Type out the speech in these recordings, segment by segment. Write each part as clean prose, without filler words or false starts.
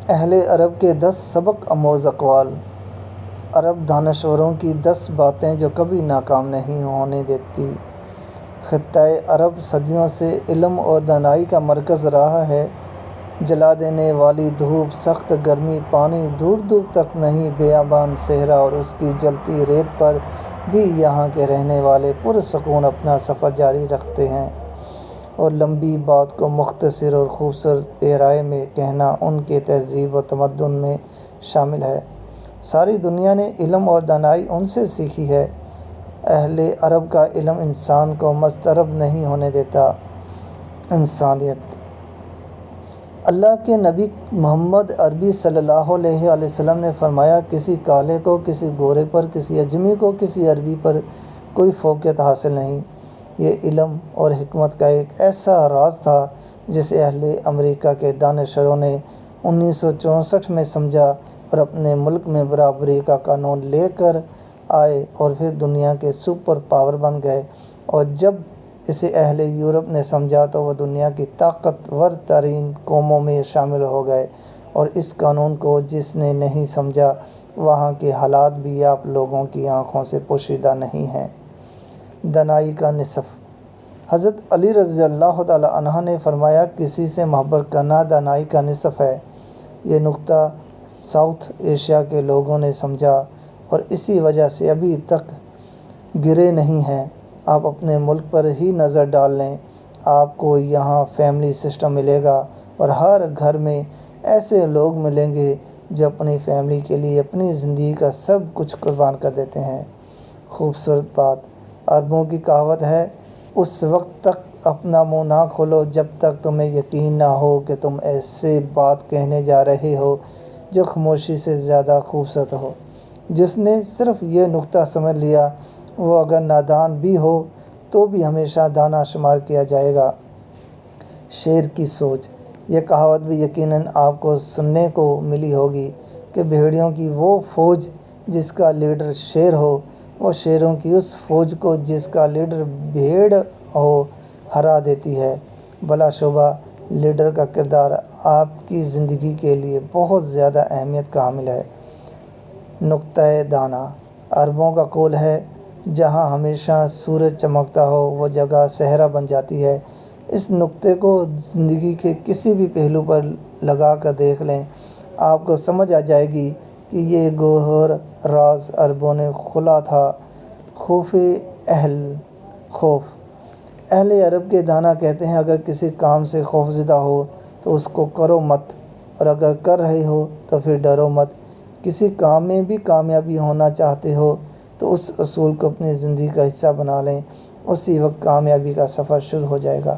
اہل عرب کے 10 سبق آموز اقوال۔ عرب دانشوروں کی 10 باتیں جو کبھی ناکام نہیں ہونے دیتی۔ خطۂ عرب صدیوں سے علم اور دانائی کا مرکز رہا ہے۔ جلا دینے والی دھوپ، سخت گرمی، پانی دور دور تک نہیں، بیابان صحرا اور اس کی جلتی ریت پر بھی یہاں کے رہنے والے پرسکون اپنا سفر جاری رکھتے ہیں، اور لمبی بات کو مختصر اور خوبصورت پیرائے میں کہنا ان کے تہذیب و تمدن میں شامل ہے۔ ساری دنیا نے علم اور دانائی ان سے سیکھی ہے۔ اہل عرب کا علم انسان کو مضطرب نہیں ہونے دیتا۔ انسانیت۔ اللہ کے نبی محمد عربی صلی اللہ علیہ وسلم نے فرمایا، کسی کالے کو کسی گورے پر، کسی اجمی کو کسی عربی پر کوئی فوقیت حاصل نہیں۔ یہ علم اور حکمت کا ایک ایسا راز تھا جسے اہل امریکہ کے دانشوروں نے 1964 میں سمجھا اور اپنے ملک میں برابری کا قانون لے کر آئے اور پھر دنیا کے سپر پاور بن گئے، اور جب اسے اہل یورپ نے سمجھا تو وہ دنیا کی طاقتور ترین قوموں میں شامل ہو گئے، اور اس قانون کو جس نے نہیں سمجھا وہاں کے حالات بھی آپ لوگوں کی آنکھوں سے پوشیدہ نہیں ہیں۔ دانائی کا نصف۔ حضرت علی رضی اللہ تعالیٰ عنہ نے فرمایا، کسی سے محبت کرنا دانائی کا نصف ہے۔ یہ نکتہ ساؤتھ ایشیا کے لوگوں نے سمجھا اور اسی وجہ سے ابھی تک گرے نہیں ہیں۔ آپ اپنے ملک پر ہی نظر ڈال لیں، آپ کو یہاں فیملی سسٹم ملے گا، اور ہر گھر میں ایسے لوگ ملیں گے جو اپنی فیملی کے لیے اپنی زندگی کا سب کچھ قربان کر دیتے ہیں۔ خوبصورت بات۔ عربوں کی کہاوت ہے، اس وقت تک اپنا منہ نہ کھولو جب تک تمہیں یقین نہ ہو کہ تم ایسے بات کہنے جا رہے ہو جو خاموشی سے زیادہ خوبصورت ہو۔ جس نے صرف یہ نکتہ سمجھ لیا وہ اگر نادان بھی ہو تو بھی ہمیشہ دانا شمار کیا جائے گا۔ شیر کی سوچ۔ یہ کہاوت بھی یقیناً آپ کو سننے کو ملی ہوگی کہ بھیڑیوں کی وہ فوج جس کا لیڈر شیر ہو، وہ شیروں کی اس فوج کو جس کا لیڈر بھیڑ ہو ہرا دیتی ہے۔ بلا شبہ لیڈر کا کردار آپ کی زندگی کے لیے بہت زیادہ اہمیت کا حامل ہے۔ نکتۂ دانہ۔ عربوں کا قول ہے، جہاں ہمیشہ سورج چمکتا ہو وہ جگہ صحرا بن جاتی ہے۔ اس نکتے کو زندگی کے کسی بھی پہلو پر لگا کر دیکھ لیں، آپ کو سمجھ آ جائے گی کہ یہ گوہر راز عربوں نے کھولا تھا۔ خوف خوف۔ اہل عرب کے دانا کہتے ہیں، اگر کسی کام سے خوفزدہ ہو تو اس کو کرو مت، اور اگر کر رہے ہو تو پھر ڈرو مت۔ کسی کام میں بھی کامیابی ہونا چاہتے ہو تو اس اصول کو اپنی زندگی کا حصہ بنا لیں، اسی وقت کامیابی کا سفر شروع ہو جائے گا۔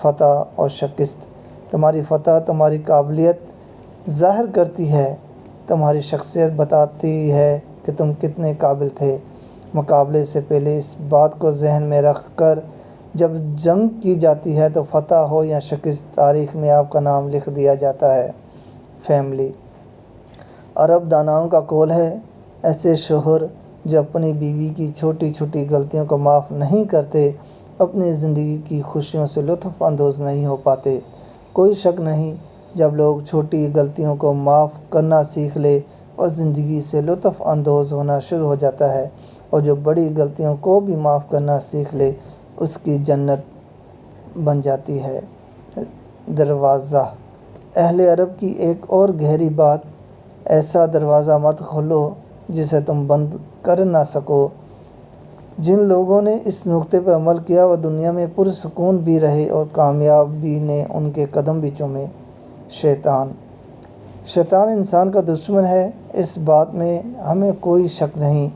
فتح اور شکست۔ تمہاری فتح تمہاری قابلیت ظاہر کرتی ہے، تمہاری شخصیت بتاتی ہے کہ تم کتنے قابل تھے۔ مقابلے سے پہلے اس بات کو ذہن میں رکھ کر جب جنگ کی جاتی ہے تو فتح ہو یا شکست تاریخ میں آپ کا نام لکھ دیا جاتا ہے۔ فیملی۔ عرب داناؤں کا قول ہے، ایسے شوہر جو اپنی بیوی کی چھوٹی چھوٹی غلطیوں کو معاف نہیں کرتے اپنی زندگی کی خوشیوں سے لطف اندوز نہیں ہو پاتے۔ کوئی شک نہیں، جب لوگ چھوٹی غلطیوں کو معاف کرنا سیکھ لے اور زندگی سے لطف اندوز ہونا شروع ہو جاتا ہے، اور جو بڑی غلطیوں کو بھی معاف کرنا سیکھ لے اس کی جنت بن جاتی ہے۔ دروازہ۔ اہل عرب کی ایک اور گہری بات، ایسا دروازہ مت کھولو جسے تم بند کر نہ سکو۔ جن لوگوں نے اس نکتے پر عمل کیا وہ دنیا میں پرسکون بھی رہے اور کامیابی نے ان کے قدم بھی چومے۔ شیطان۔ شیطان انسان کا دشمن ہے، اس بات میں ہمیں کوئی شک نہیں،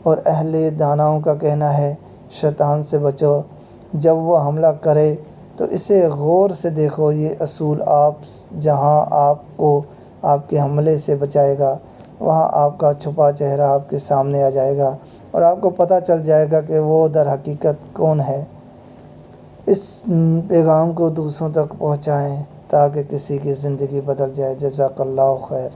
اور اہل داناؤں کا کہنا ہے، شیطان سے بچو۔ جب وہ حملہ کرے تو اسے غور سے دیکھو، یہ اصول جہاں آپ کو آپ کے حملے سے بچائے گا، وہاں آپ کا چھپا چہرہ آپ کے سامنے آ جائے گا اور آپ کو پتہ چل جائے گا کہ وہ در حقیقت کون ہے۔ اس پیغام کو دوسروں تک پہنچائیں تاکہ کسی کی زندگی بدل جائے۔ جزاک اللہ خیر۔